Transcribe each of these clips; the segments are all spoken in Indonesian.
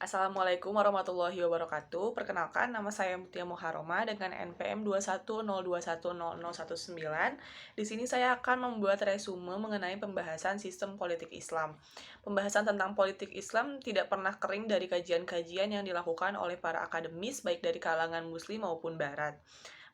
Assalamualaikum warahmatullahi wabarakatuh. Perkenalkan, nama saya Mutia Muharoma dengan NPM 210210019. Di sini saya akan membuat resume mengenai pembahasan sistem politik Islam. Pembahasan tentang politik Islam tidak pernah kering dari kajian-kajian yang dilakukan oleh para akademis baik dari kalangan muslim maupun barat.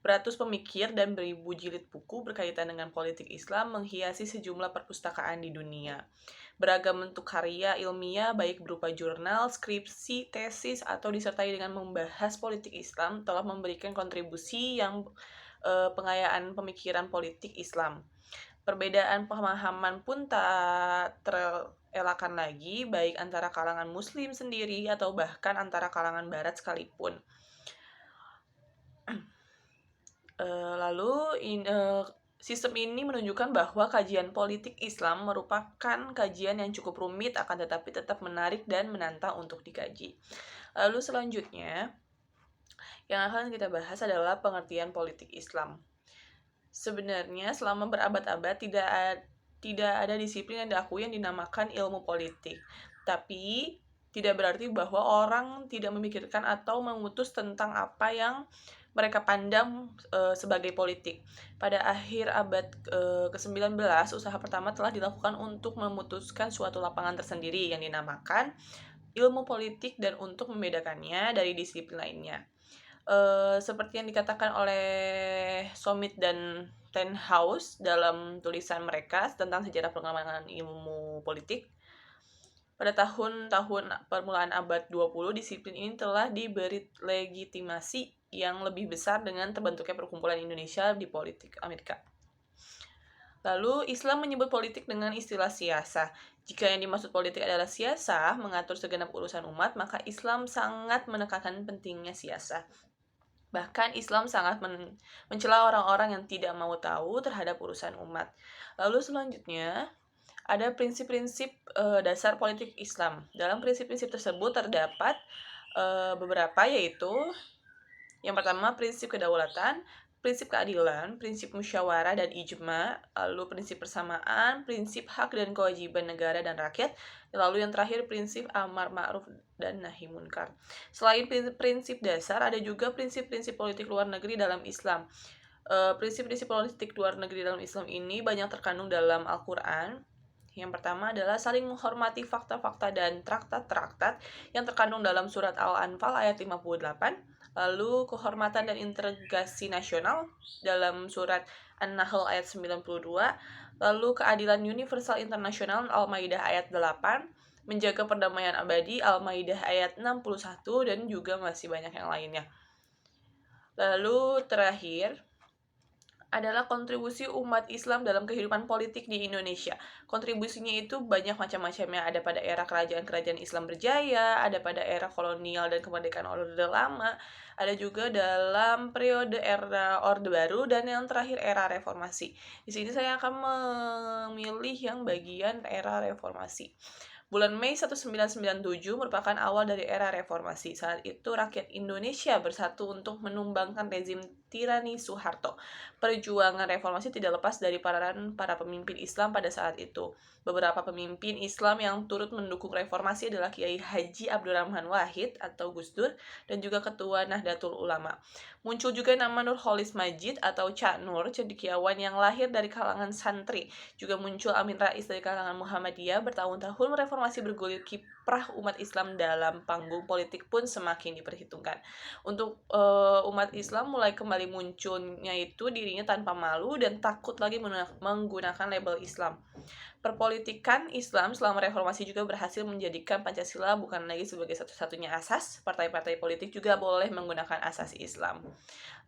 Beratus pemikir dan beribu jilid buku berkaitan dengan politik Islam menghiasi sejumlah perpustakaan di dunia. Beragam bentuk karya ilmiah baik berupa jurnal, skripsi, tesis, atau disertai dengan membahas politik Islam telah memberikan kontribusi yang pengayaan pemikiran politik Islam. Perbedaan pemahaman pun tak terelakkan lagi baik antara kalangan muslim sendiri atau bahkan antara kalangan barat sekalipun. Sistem ini menunjukkan bahwa kajian politik Islam merupakan kajian yang cukup rumit akan tetapi tetap menarik dan menantang untuk dikaji. Lalu selanjutnya, yang akan kita bahas adalah pengertian politik Islam. Sebenarnya selama berabad-abad tidak ada disiplin yang diakui yang dinamakan ilmu politik. Tapi tidak berarti bahwa orang tidak memikirkan atau memutus tentang apa yang mereka pandang sebagai politik. Pada akhir abad ke-19, usaha pertama telah dilakukan untuk memutuskan suatu lapangan tersendiri yang dinamakan ilmu politik dan untuk membedakannya dari disiplin lainnya. Seperti yang dikatakan oleh Somit dan Tenhouse dalam tulisan mereka tentang sejarah pengembangan ilmu politik. Pada tahun-tahun permulaan abad 20, disiplin ini telah diberi legitimasi yang lebih besar dengan terbentuknya perkumpulan Indonesia di politik Amerika. Lalu, Islam menyebut politik dengan istilah siasah. Jika yang dimaksud politik adalah siasah, mengatur segenap urusan umat, maka Islam sangat menekankan pentingnya siasah. Bahkan Islam sangat mencela orang-orang yang tidak mau tahu terhadap urusan umat. Lalu selanjutnya, ada prinsip-prinsip dasar politik Islam. Dalam prinsip-prinsip tersebut terdapat beberapa, yaitu yang pertama prinsip kedaulatan, prinsip keadilan, prinsip musyawarah dan ijma, lalu prinsip persamaan, prinsip hak dan kewajiban negara dan rakyat, lalu yang terakhir prinsip amar ma'ruf dan nahi munkar. Selain prinsip dasar, ada juga prinsip-prinsip politik luar negeri dalam Islam. Prinsip-prinsip politik luar negeri dalam Islam ini banyak terkandung dalam Al-Quran. Yang pertama adalah saling menghormati fakta-fakta dan traktat-traktat yang terkandung dalam surat Al-Anfal ayat 58. Lalu kehormatan dan integrasi nasional dalam surat An-Nahl ayat 92. Lalu keadilan universal internasional Al-Maidah ayat 8. Menjaga perdamaian abadi Al-Maidah ayat 61 dan juga masih banyak yang lainnya. Lalu terakhir adalah kontribusi umat Islam dalam kehidupan politik di Indonesia. Kontribusinya itu banyak macam-macamnya. Ada pada era kerajaan-kerajaan Islam berjaya, ada pada era kolonial dan kemerdekaan Orde Lama, ada juga dalam periode era Orde Baru, dan yang terakhir era Reformasi. Di sini saya akan memilih yang bagian era Reformasi. Bulan Mei 1997 merupakan awal dari era reformasi. Saat itu rakyat Indonesia bersatu untuk menumbangkan rezim tirani Soeharto. Perjuangan reformasi tidak lepas dari peran para pemimpin Islam pada saat itu. Beberapa pemimpin Islam yang turut mendukung reformasi adalah Kiai Haji Abdurrahman Wahid atau Gus Dur dan juga Ketua Nahdlatul Ulama. Muncul juga nama Nurholis Majid atau Cak Nur, cendekiawan yang lahir dari kalangan santri. Juga muncul Amin Rais dari kalangan Muhammadiyah. Bertahun-tahun reformasi bergulir, kiprah umat Islam dalam panggung politik pun semakin diperhitungkan. Untuk umat Islam mulai kembali munculnya itu dirinya tanpa malu dan takut lagi menggunakan label Islam. Perpolitikan Islam selama reformasi juga berhasil menjadikan Pancasila bukan lagi sebagai satu-satunya asas. Partai-partai politik juga boleh menggunakan asas Islam.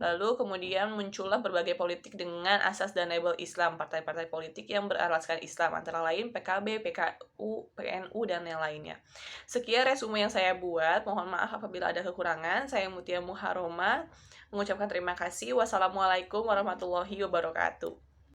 Lalu kemudian muncullah berbagai politik dengan asas dan label Islam. Partai-partai politik yang beralaskan Islam antara lain PKB, PKU, PNU, dan yang lainnya. Sekian resume yang saya buat. Mohon maaf apabila ada kekurangan. Saya Mutia Muharoma mengucapkan terima kasih. Wassalamualaikum warahmatullahi wabarakatuh.